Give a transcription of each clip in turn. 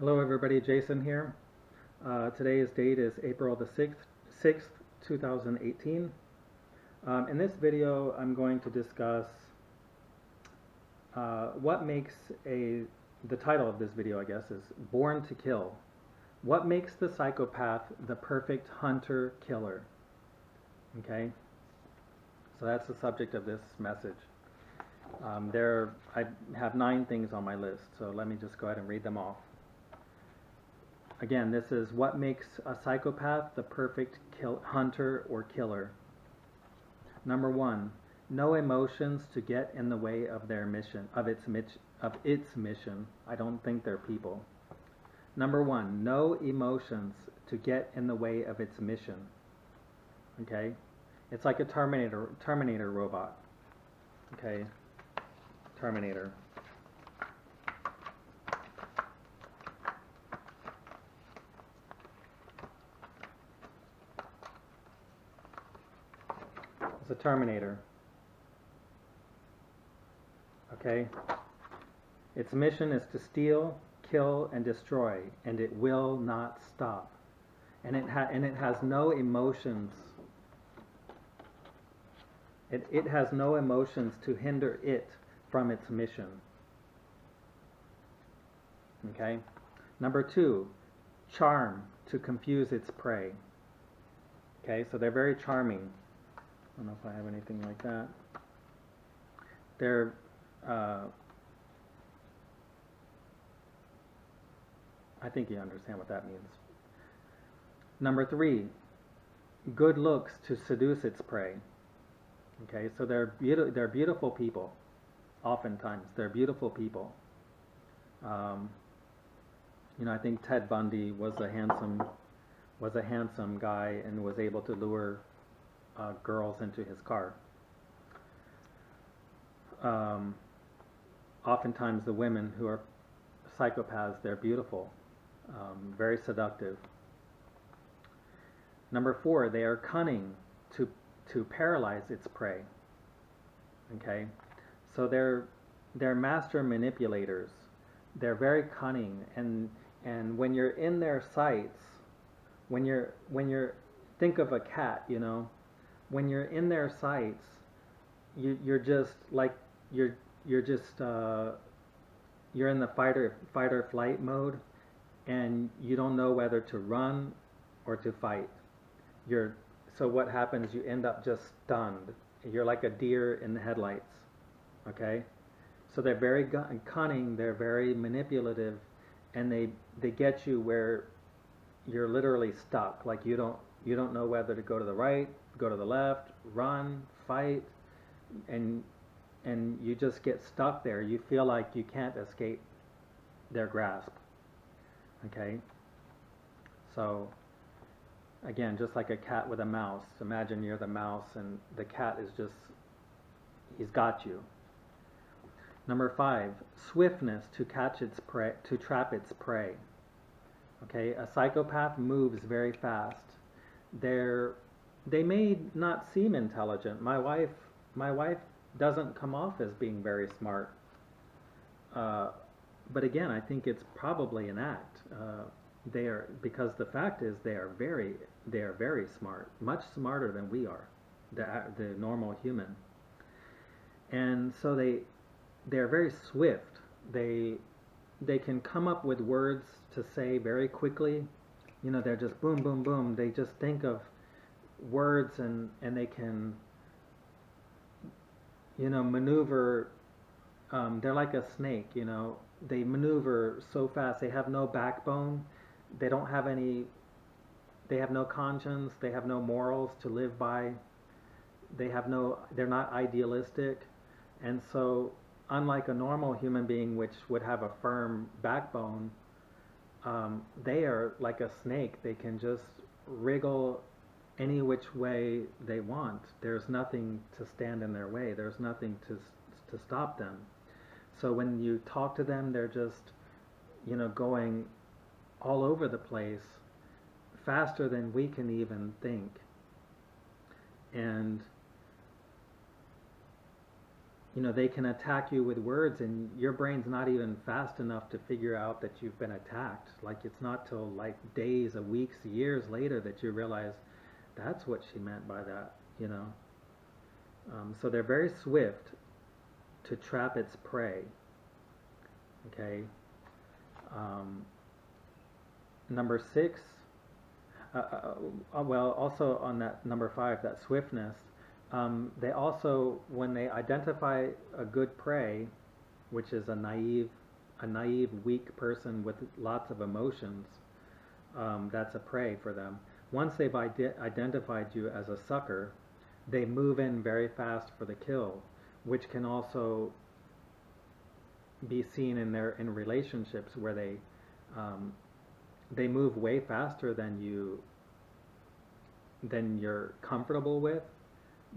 Hello everybody, Jason here. Today's date is April the 6th, 2018. In this video, I'm going to discuss what makes the title of this video, I guess, is Born to Kill. What makes the psychopath the perfect hunter-killer? Okay, so that's the subject of this message. I have 9 things on my list, so let me just go ahead and read them off. Again, this is what makes a psychopath the perfect hunter or killer. Number 1, no emotions to get in the way of their mission, of its mission. I don't think they're people. Number 1, no emotions to get in the way of its mission. Okay, it's like a Terminator robot. Okay, Terminator. It's a Terminator. Okay? Its mission is to steal, kill, and destroy, and it will not stop. And it has no emotions. It has no emotions to hinder it from its mission. Okay? Number 2, charm to confuse its prey. Okay, so they're very charming. I don't know if I have anything like that. They're I think you understand what that means. Number 3, good looks to seduce its prey. Okay, so they're beautiful people. Oftentimes, they're beautiful people. I think Ted Bundy was a handsome guy and was able to lure girls into his car. Oftentimes the women who are psychopaths, they're beautiful, very seductive. Number 4, they are cunning to paralyze its prey. Okay, so they're master manipulators. They're very cunning, and when you're in their sights, when you're think of a cat, when you're in their sights, you're just like you're in the fight or flight mode, and you don't know whether to run or to fight. So what happens? You end up just stunned. You're like a deer in the headlights. Okay, so they're very cunning. They're very manipulative, and they get you where you're literally stuck. Like you don't know whether to go to the right, go to the left, run, fight, and you just get stuck there. You feel like you can't escape their grasp. Okay? So, again, just like a cat with a mouse. Imagine you're the mouse and the cat is he's got you. Number 5, swiftness to catch its prey, to trap its prey. Okay? A psychopath moves very fast. They may not seem intelligent. My wife doesn't come off as being very smart. But again, I think it's probably an act. Because the fact is they are very smart, much smarter than we are, the normal human. And so they're very swift. They can come up with words to say very quickly. They're just boom, boom, boom. They just think of words and they can, maneuver. They're like a snake, They maneuver so fast. They have no backbone. They have no conscience. They have no morals to live by. They're not idealistic. And so, unlike a normal human being which would have a firm backbone, they are like a snake. They can just wriggle any which way they want. There's nothing to stand in their way. There's nothing to stop them. So when you talk to them, they're just, going all over the place, faster than we can even think. And you know, they can attack you with words, and your brain's not even fast enough to figure out that you've been attacked. Like, it's not till like days, weeks, years later that you realize that's what she meant by that, you know. So they're very swift to trap its prey. Okay. Number 6. Well, also on that number 5, that swiftness. They also, when they identify a good prey, which is a naive, weak person with lots of emotions, that's a prey for them. Once they've identified you as a sucker, they move in very fast for the kill, which can also be seen in relationships where they move way faster than you're comfortable with.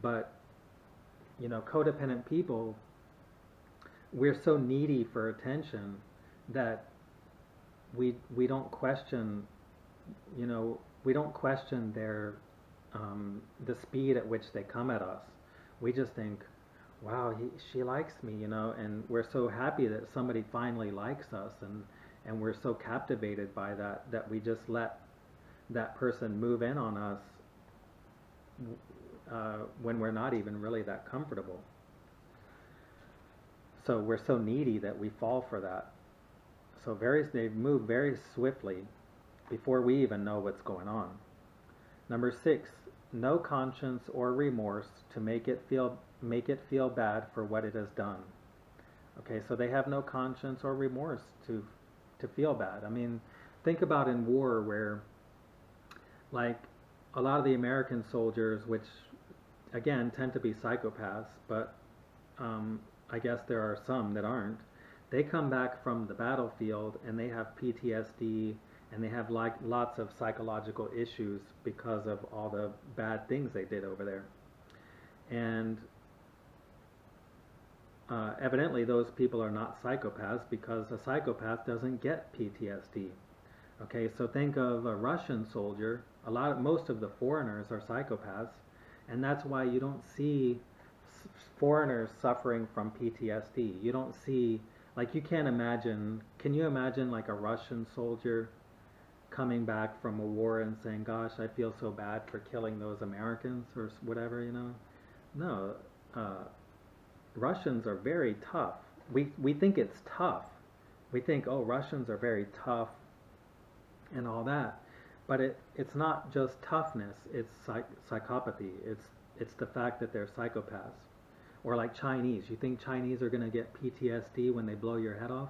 But you know, codependent people, we're so needy for attention that we don't question, you know, we don't question their the speed at which they come at us. We just think, wow, she likes me, you know, and we're so happy that somebody finally likes us, and we're so captivated by that we just let that person move in on us when we're not even really that comfortable. So we're so needy that we fall for that. So they move very swiftly before we even know what's going on. Number 6, no conscience or remorse to make it feel bad for what it has done. Okay, so they have no conscience or remorse to feel bad. I mean, think about in war where, like, a lot of the American soldiers, which again tend to be psychopaths, but I guess there are some that aren't. They come back from the battlefield and they have PTSD, and they have like lots of psychological issues because of all the bad things they did over there. And evidently those people are not psychopaths, because a psychopath doesn't get PTSD. Okay, so think of a Russian soldier. Most of the foreigners are psychopaths, and that's why you don't see foreigners suffering from PTSD. You don't see, like, you can't imagine, can you imagine like a Russian soldier coming back from a war and saying, gosh, I feel so bad for killing those Americans or whatever, you know? No, Russians are very tough. We think it's tough. We think, oh, Russians are very tough and all that. But it's not just toughness, it's psychopathy. It's the fact that they're psychopaths. Or like Chinese. You think Chinese are going to get PTSD when they blow your head off?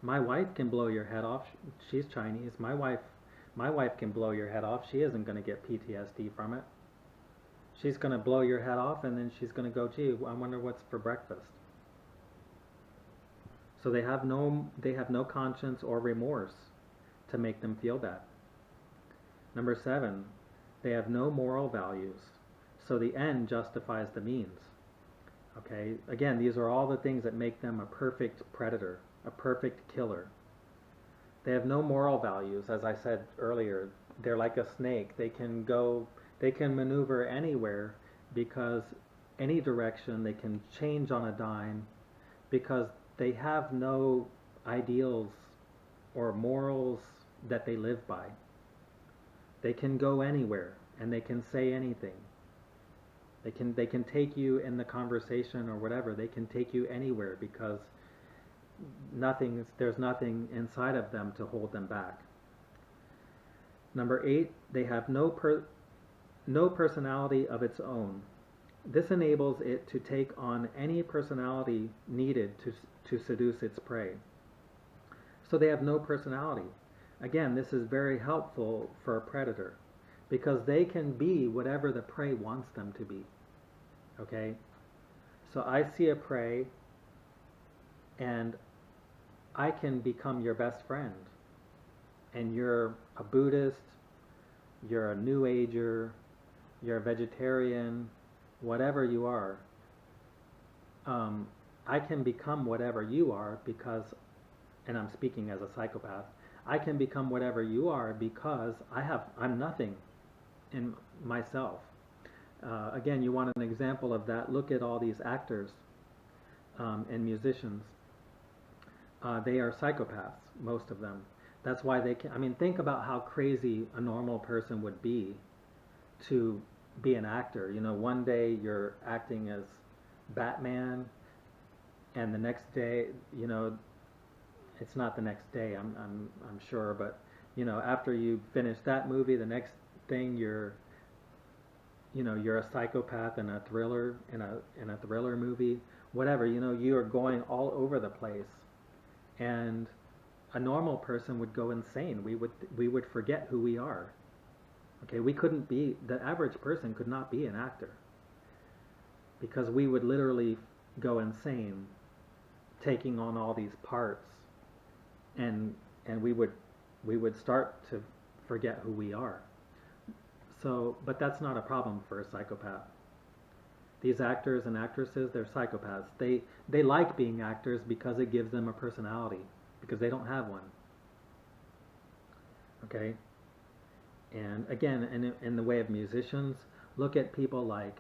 My wife can blow your head off. She's Chinese. My wife can blow your head off. She isn't going to get PTSD from it. She's going to blow your head off, and then she's going to go, gee, I wonder what's for breakfast. So they have no conscience or remorse to make them feel bad. Number 7, they have no moral values. So the end justifies the means. Okay, again, these are all the things that make them a perfect predator, a perfect killer. They have no moral values. As I said earlier, they're like a snake. They can maneuver anywhere, because any direction, they can change on a dime, because they have no ideals or morals that they live by. They can go anywhere and they can say anything. They can take you in the conversation or whatever. They can take you anywhere, because there's nothing inside of them to hold them back. Number 8, they have no personality of its own. This enables it to take on any personality needed to seduce its prey. So they have no personality. Again, this is very helpful for a predator, because they can be whatever the prey wants them to be. Okay? So I see a prey, and I can become your best friend. And you're a Buddhist, you're a New Ager, you're a vegetarian, whatever you are. I can become whatever you are because, and I'm speaking as a psychopath, I can become whatever you are because I'm nothing in myself. Again, you want an example of that, look at all these actors and musicians. They are psychopaths, most of them. That's why they can, I mean, think about how crazy a normal person would be to be an actor. You know, one day you're acting as Batman, and the next day, you know, it's not the next day, I'm sure, but you know, after you finish that movie, the next thing you're a psychopath in a thriller, in a thriller movie, whatever. You know, you are going all over the place, and a normal person would go insane. We would forget who we are. Okay, we couldn't be, the average person could not be an actor, because we would literally go insane taking on all these parts, and we would start to forget who we are. So, but that's not a problem for a psychopath. These actors and actresses, they're psychopaths. They like being actors because it gives them a personality, because they don't have one. Okay? And again, in the way of musicians, look at people like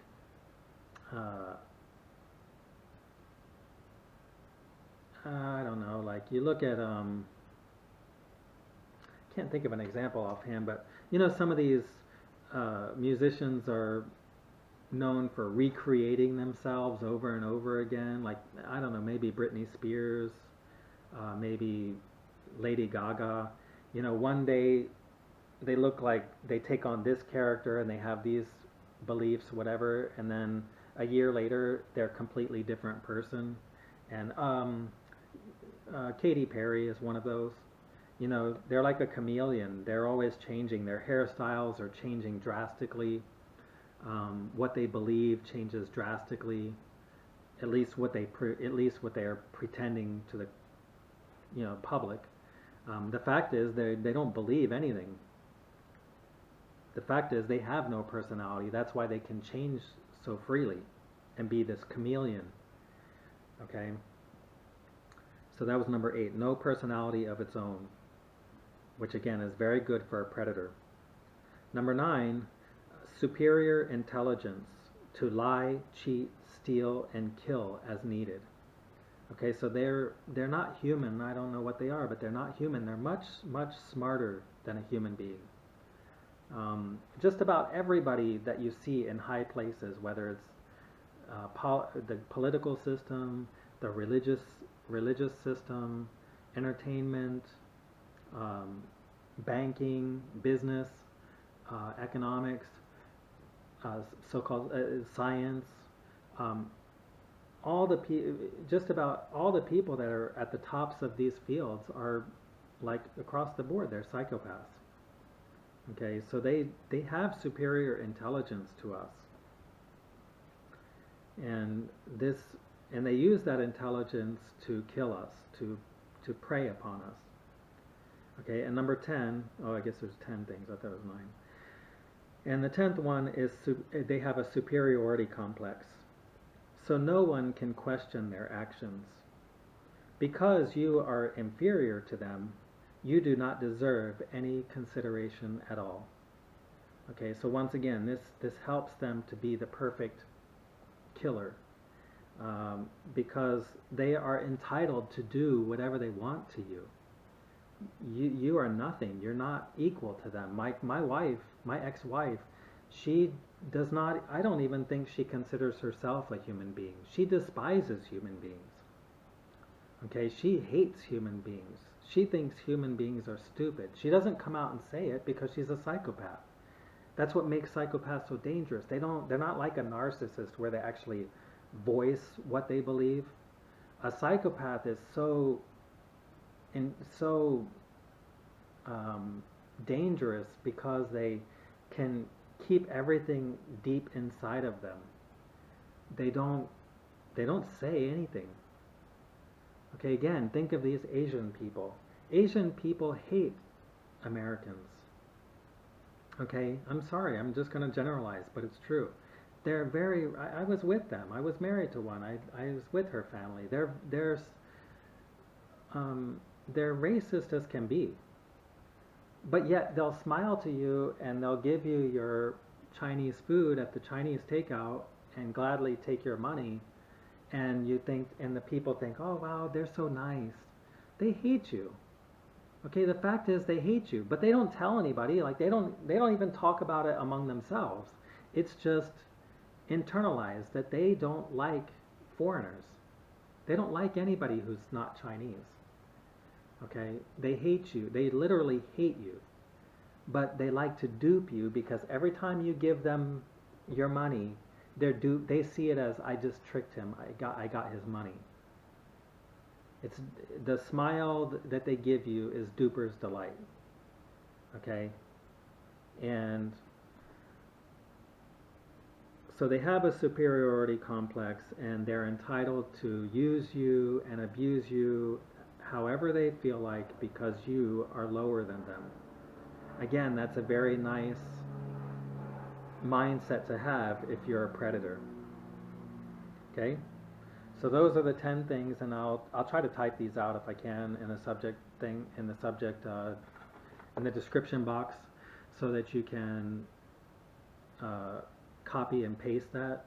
I don't know, like you look at can't think of an example offhand, but you know, some of these musicians are known for recreating themselves over and over again. Like, I don't know, maybe Britney Spears, maybe Lady Gaga. You know, one day they look like they take on this character and they have these beliefs, whatever, and then a year later they're a completely different person. And Katy Perry is one of those. You know, they're like a chameleon. They're always changing. Their hairstyles are changing drastically. What they believe changes drastically. At least what they are pretending to the public. The fact is they don't believe anything. The fact is they have no personality. That's why they can change so freely and be this chameleon. Okay. So that was number 8. No personality of its own, which again is very good for a predator. Number 9, superior intelligence to lie, cheat, steal, and kill as needed. Okay, so they're not human. I don't know what they are, but they're not human. They're much, much smarter than a human being. Just about everybody that you see in high places, whether it's the political system, the religious system, entertainment, banking, business, economics, so-called science, just about all the people that are at the tops of these fields are, like, across the board, they're psychopaths. Okay, so they have superior intelligence to us, and they use that intelligence to kill us, to prey upon us. Okay, and number 10, I guess there's 10 things, I thought it was 9. And the 10th one is they have a superiority complex. So no one can question their actions. Because you are inferior to them, you do not deserve any consideration at all. Okay, so once again, this helps them to be the perfect killer, because they are entitled to do whatever they want to you. You are nothing. You're not equal to them. My wife, my ex-wife, she does not, I don't even think she considers herself a human being. She despises human beings. Okay, she hates human beings. She thinks human beings are stupid. She doesn't come out and say it because she's a psychopath. That's what makes psychopaths so dangerous. They're not like a narcissist where they actually voice what they believe. A psychopath is so dangerous because they can keep everything deep inside of them. They don't say anything. Okay, again, think of these Asian people. Asian people hate Americans. Okay, I'm sorry, I'm just going to generalize, but it's true. They're very, I was with them. I was married to one. I was with her family. They're racist as can be. But yet they'll smile to you and they'll give you your Chinese food at the Chinese takeout and gladly take your money, and you think, and the people think, oh wow, they're so nice. They hate you. Okay, the fact is they hate you, but they don't tell anybody. Like they don't even talk about it among themselves. It's just internalized that they don't like foreigners. They don't like anybody who's not Chinese. Okay, they hate you. They literally hate you. But they like to dupe you because every time you give them your money, they see it as, I just tricked him. I got his money. It's the smile that they give you is duper's delight. Okay? And so they have a superiority complex, and they're entitled to use you and abuse you however they feel like because you are lower than them. Again, that's a very nice mindset to have if you're a predator. Okay? So those are the 10 things, and I'll try to type these out if I can in the subject thing, in the subject, in the description box, so that you can copy and paste that.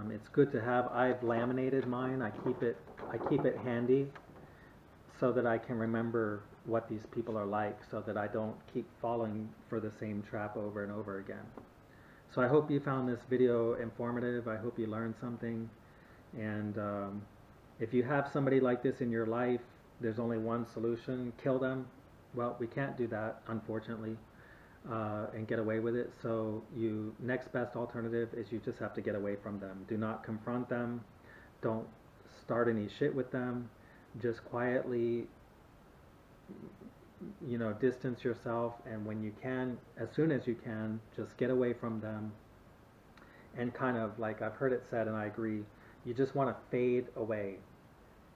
It's good to have. I've laminated mine. I keep it handy so that I can remember what these people are like, so that I don't keep falling for the same trap over and over again. So I hope you found this video informative. I hope you learned something. And if you have somebody like this in your life, there's only one solution: kill them. Well, we can't do that, unfortunately, and get away with it. So next best alternative is you just have to get away from them. Do not confront them. Don't start any shit with them. Just quietly, distance yourself, and when you can, as soon as you can, just get away from them. And kind of, like I've heard it said, and I agree, you just want to fade away.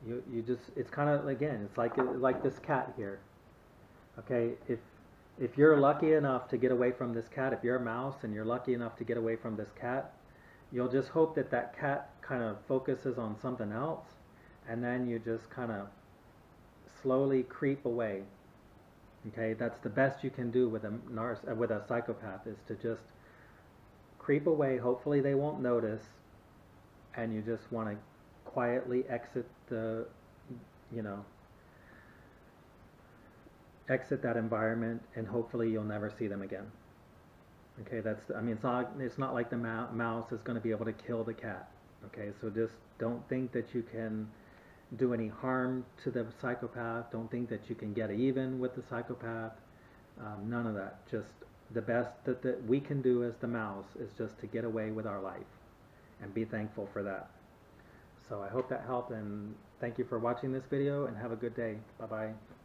You just, it's kind of, again, it's like this cat here. Okay, if you're lucky enough to get away from this cat, if you're a mouse and you're lucky enough to get away from this cat, you'll just hope that that cat kind of focuses on something else, and then you just kind of slowly creep away. Okay, that's the best you can do with a psychopath, is to just creep away. Hopefully they won't notice, and you just want to quietly exit exit that environment, and hopefully you'll never see them again. Okay, it's not like the mouse is going to be able to kill the cat. Okay, so just don't think that you can do any harm to the psychopath. Don't think that you can get even with the psychopath. None of that. Just the best that we can do as the mouse is just to get away with our life and be thankful for that. So I hope that helped, and thank you for watching this video, and have a good day. Bye-bye.